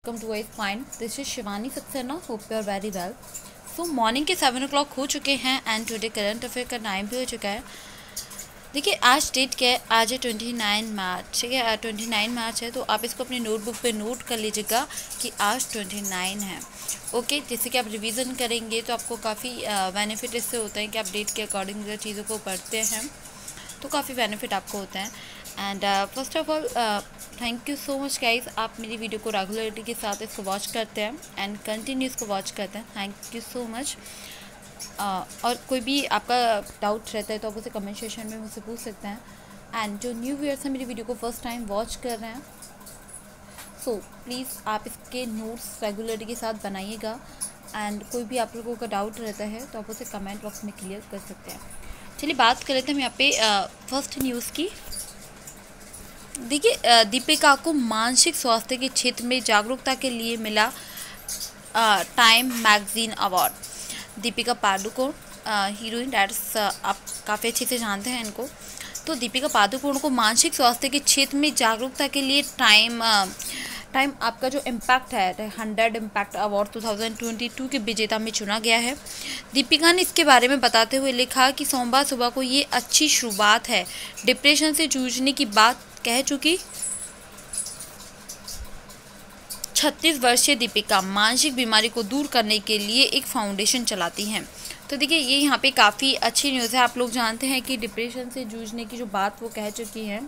welcome to Voice Point. This is Shivani Saxena. Hope you are very well. So morning के 7 o'clock हो चुके हैं and today current affair का time भी हो चुका है। देखिए आज डेट क्या है, आज है 29 मार्च, ठीक है 29 मार्च है। तो आप इसको अपनी नोटबुक पे नोट कर लीजिएगा कि आज 29 है। ओके, जैसे कि आप रिवीजन करेंगे तो आपको काफ़ी बेनिफिट इससे होता है कि आप डेट के अकॉर्डिंग चीज़ों को पढ़ते हैं तो काफ़ी बेनिफिट आपको होता है। And first of all thank you so much guys, आप मेरी वीडियो को रेगुलरिटी के साथ इसको वॉच करते हैं एंड कंटिन्यू इसको वॉच करते हैं। Thank you so much. और कोई भी आपका डाउट रहता है तो आप उसे कमेंट सेक्शन में मुझसे पूछ सकते हैं। एंड जो न्यू व्यूअर्स हैं मेरी वीडियो को फर्स्ट टाइम वॉच कर रहे हैं, सो प्लीज़ आप इसके नोट्स रेगुलरिटी के साथ बनाइएगा। एंड कोई भी आप लोगों का डाउट रहता है तो आप उसे कमेंट बॉक्स में क्लियर कर सकते हैं। चलिए बात कर लेते हैं हम यहाँ पे फर्स्ट न्यूज़ की। देखिए दीपिका को मानसिक स्वास्थ्य के क्षेत्र में जागरूकता के लिए मिला time magazine award. Deepika Padukone heroine, that's आप काफ़ी अच्छे से जानते हैं इनको। तो दीपिका पादुकोण को मानसिक स्वास्थ्य के क्षेत्र में जागरूकता के लिए टाइम आपका जो इम्पैक्ट है 100 इम्पैक्ट अवार्ड 2022 के विजेता में चुना गया है। दीपिका ने इसके बारे में बताते हुए लिखा कि सोमवार सुबह को ये अच्छी शुरुआत है। डिप्रेशन से जूझने की बात कह चुकी 36 वर्षीय दीपिका मानसिक बीमारी को दूर करने के लिए एक फाउंडेशन चलाती हैं। तो देखिए ये यहाँ पे काफ़ी अच्छी न्यूज़ है। आप लोग जानते हैं कि डिप्रेशन से जूझने की जो बात वो कह चुकी हैं।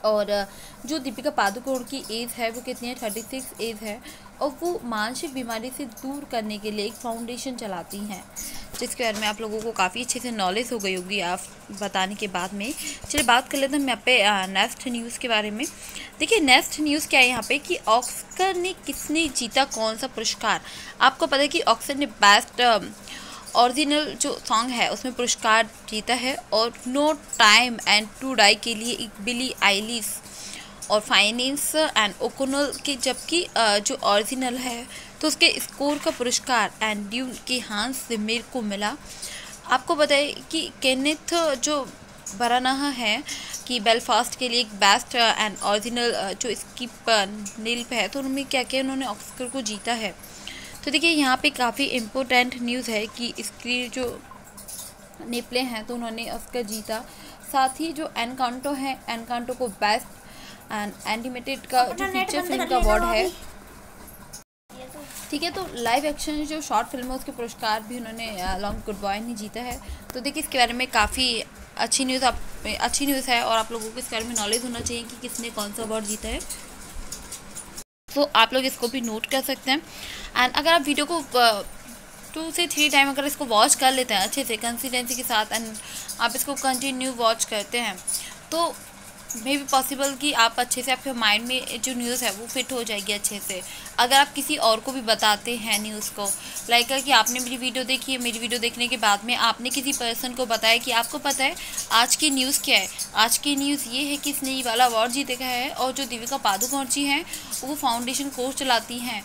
और जो दीपिका पादुकोण की एज है वो कितनी है, 36 एज है, और वो मानसिक बीमारी से दूर करने के लिए एक फाउंडेशन चलाती हैं, जिसके बारे में आप लोगों को काफ़ी अच्छे से नॉलेज हो गई होगी आप बताने के बाद में। चलिए बात कर लेते हैं हम यहाँ पे नेक्स्ट न्यूज़ के बारे में। देखिए नेक्स्ट न्यूज़ क्या है यहाँ पे कि ऑस्कर ने किसने जीता कौन सा पुरस्कार। आपको पता है कि ऑस्कर ने बेस्ट ओरिजिनल जो सॉन्ग है उसमें पुरस्कार जीता है, और No Time and to Die के लिए एक बिली आइलिश और फाइनेंस एंड ओकोनल की, जबकि जो ओरिजिनल है तो उसके स्कोर का पुरस्कार एंड ड्यून के हांस जिमर को मिला। आपको बताए कि केनेथ जो ब्रानाह है कि बेलफास्ट के लिए एक बेस्ट एंड ओरिजिनल जो स्किप नील पे है, तो उन्होंने क्या किया, उन्होंने ऑस्कर को जीता है। तो देखिए यहाँ पे काफ़ी इम्पोर्टेंट न्यूज़ है कि इसकी जो निपले हैं तो उन्होंने ऑस्कर जीता। साथ ही जो एनकांटो है, एनकांटो को बेस्ट एंड एनिमेटेड का जो फीचर फिल्म का अवार्ड है, ठीक है। तो लाइव एक्शन जो शॉर्ट फिल्म है उसके पुरस्कार भी उन्होंने लॉन्ग गुड बॉय ने जीता है। तो देखिए इसके बारे में काफ़ी अच्छी न्यूज़ है और आप लोगों को इसके बारे में नॉलेज होना चाहिए कि किसने कौन सा अवार्ड जीता है। तो आप लोग इसको भी नोट कर सकते हैं। एंड अगर आप वीडियो को 2 से 3 टाइम अगर इसको वॉच कर लेते हैं अच्छे से कंसिस्टेंसी के साथ एंड आप इसको कंटिन्यू वॉच करते हैं तो मे बी पॉसिबल कि आप अच्छे से आपके माइंड में जो न्यूज़ है वो फिट हो जाएगी अच्छे से। अगर आप किसी और को भी बताते हैं न्यूज़ को, लाइक कि आपने मेरी वीडियो देखी है, मेरी वीडियो देखने के बाद में आपने किसी पर्सन को बताया कि आपको पता है आज की न्यूज़ क्या है, आज की न्यूज़ ये है कि इसने ये वाला अवार्ड जीता है। और जो दीपिका पादुकोण जी हैं वो फाउंडेशन कोर्स चलाती हैं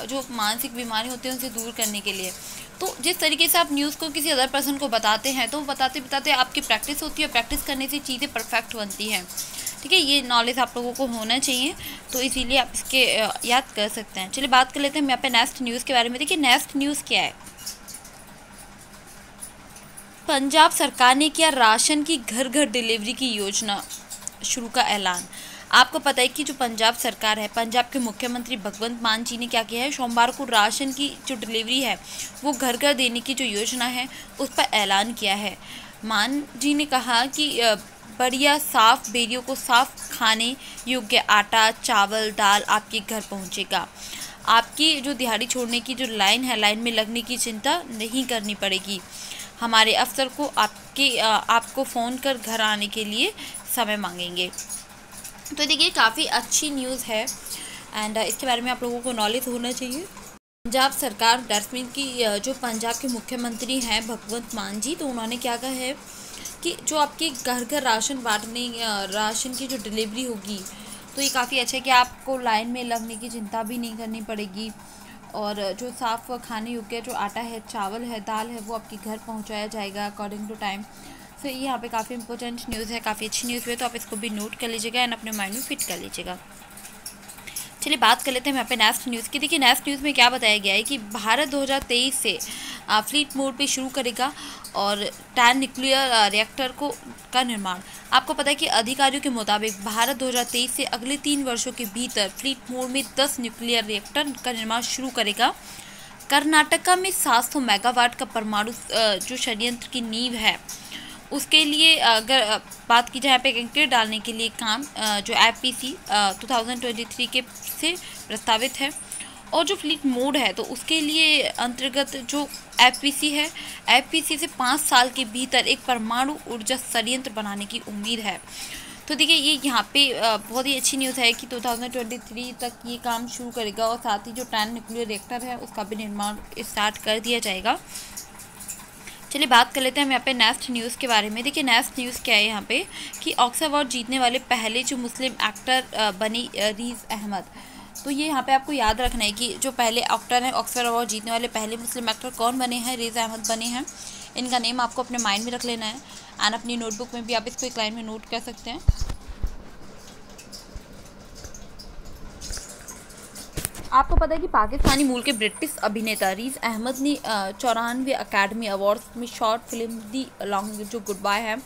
जो मानसिक बीमारी होती है उनसे दूर करने के लिए। तो जिस तरीके से आप न्यूज़ को किसी अदर पर्सन को बताते हैं तो बताते बताते आपकी प्रैक्टिस होती है, प्रैक्टिस करने से चीज़ें परफेक्ट बनती हैं, ठीक है। ये नॉलेज आप लोगों को होना चाहिए, तो इसीलिए आप इसके याद कर सकते हैं। चलिए बात कर लेते हैं यहाँ पे नेक्स्ट न्यूज़ के बारे में। देखिए नेक्स्ट न्यूज़ क्या है, पंजाब सरकार ने किया राशन की घर घर डिलीवरी की योजना शुरू का ऐलान। आपको पता है कि जो पंजाब सरकार है, पंजाब के मुख्यमंत्री भगवंत मान जी ने क्या किया है, सोमवार को राशन की जो डिलीवरी है वो घर घर देने की जो योजना है उस पर ऐलान किया है। मान जी ने कहा कि बढ़िया साफ बेरियों को साफ खाने योग्य आटा, चावल, दाल आपके घर पहुंचेगा। आपकी जो दिहाड़ी छोड़ने की जो लाइन है, लाइन में लगने की चिंता नहीं करनी पड़ेगी। हमारे अफसर को आपको फ़ोन कर घर आने के लिए समय मांगेंगे। तो देखिए काफ़ी अच्छी न्यूज़ है एंड इसके बारे में आप लोगों को नॉलेज होना चाहिए। पंजाब सरकार दैट्समीन की जो पंजाब के मुख्यमंत्री हैं भगवंत मान जी, तो उन्होंने क्या कहा है कि जो आपके घर घर राशन बांटने राशन की जो डिलीवरी होगी तो ये काफ़ी अच्छा है कि आपको लाइन में लगने की चिंता भी नहीं करनी पड़ेगी। और जो साफ़ खाने योग्य जो आटा है, चावल है, दाल है वो आपके घर पहुँचाया जाएगा अकॉर्डिंग टू टाइम। तो ये यहाँ पे काफ़ी इंपॉर्टेंट न्यूज़ है, काफ़ी अच्छी न्यूज़ है, तो आप इसको भी नोट कर लीजिएगा एंड अपने माइंड में फिट कर लीजिएगा। चलिए बात कर लेते हैं यहाँ पे नेक्स्ट न्यूज़ की। देखिए नेक्स्ट न्यूज़ में क्या बताया गया है कि भारत 2023 से फ्लीट मोड पे शुरू करेगा और 10 न्यूक्लियर रिएक्टर का निर्माण। आपको पता है कि अधिकारियों के मुताबिक भारत 2023 से अगले 3 वर्षों के भीतर फ्लीट मोड में 10 न्यूक्लियर रिएक्टर का निर्माण शुरू करेगा। कर्नाटका में 700 मेगावाट का परमाणु जो संयंत्र की नींव है उसके लिए अगर बात की जाए यहाँ पे कंक्रीट डालने के लिए काम जो FPC 2023 के से प्रस्तावित है। और जो फ्लीट मोड है तो उसके लिए अंतर्गत जो FPC है, FPC से 5 साल के भीतर एक परमाणु ऊर्जा संयंत्र बनाने की उम्मीद है। तो देखिए ये यहाँ पे बहुत ही अच्छी न्यूज़ है कि 2023 तक ये काम शुरू करेगा और साथ ही जो 10 न्यूक्लियर रिएक्टर है उसका भी निर्माण स्टार्ट कर दिया जाएगा। चलिए बात कर लेते हैं हम यहाँ पे नेक्स्ट न्यूज़ के बारे में। देखिए नेक्स्ट न्यूज़ क्या है यहाँ पे कि ऑस्कर अवार्ड जीतने वाले पहले जो मुस्लिम एक्टर बनी रीज़ अहमद। तो ये यहाँ पे आपको याद रखना है कि जो पहले एक्टर हैं ऑस्कर अवार्ड जीतने वाले पहले मुस्लिम एक्टर कौन बने हैं, रीज़ अहमद बने हैं। इनका नेम आपको अपने माइंड में रख लेना है एंड अपनी नोटबुक में भी आप इसको एक लाइन में नोट कर सकते हैं। आपको पता है कि पाकिस्तानी मूल के ब्रिटिश अभिनेता रीज़ अहमद ने 94 अकेडमी अवार्ड्स में शॉर्ट फिल्म दी लॉन्ग जो गुड बाय है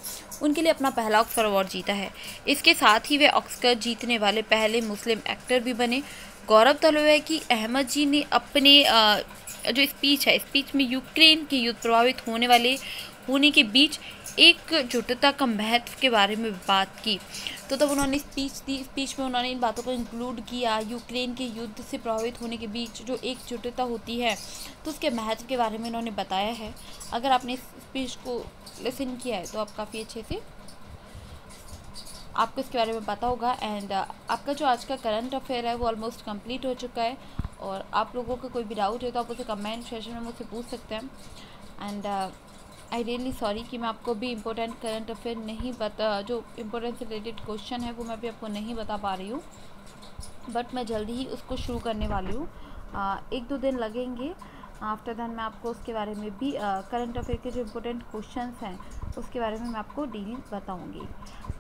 उनके लिए अपना पहला ऑस्कर अवार्ड जीता है। इसके साथ ही वे ऑस्कर जीतने वाले पहले मुस्लिम एक्टर भी बने। गौरतलब है कि अहमद जी ने अपने जो स्पीच में यूक्रेन के युद्ध प्रभावित होने के बीच एकजुटता का महत्व के बारे में बात की। तो तब उन्होंने स्पीच दी, स्पीच में उन्होंने इन बातों को इंक्लूड किया। यूक्रेन के युद्ध से प्रभावित होने के बीच जो एकजुटता होती है तो उसके महत्व के बारे में उन्होंने बताया है। अगर आपने इस स्पीच को लिसन किया है तो आप काफ़ी अच्छे से आपको इसके बारे में पता होगा। एंड आपका जो आज का करंट अफेयर है वो ऑलमोस्ट कंप्लीट हो चुका है और आप लोगों का कोई भी डाउट है तो आप उसे कमेंट सेशन में मुझसे पूछ सकते हैं। एंड आई रियली सॉरी कि मैं आपको भी इम्पोर्टेंट करंट अफेयर नहीं जो इम्पोर्टेंट से रिलेटेड क्वेश्चन है वो मैं भी आपको नहीं बता पा रही हूँ, बट मैं जल्दी ही उसको शुरू करने वाली हूँ। 1-2 दिन लगेंगे। आफ्टर दैन मैं आपको उसके बारे में भी करंट अफेयर के जो इम्पोर्टेंट क्वेश्चंस हैं उसके बारे में मैं आपको डील बताऊँगी।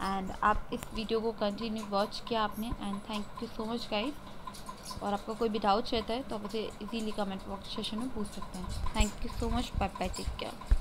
एंड आप इस वीडियो को कंटिन्यू वॉच किया आपने and thank you so much guys. और आपका कोई भी डाउट रहता है तो आप उसे इजीली कमेंट बॉक्स सेशन में पूछ सकते हैं। Thank you so much, bye bye, take care.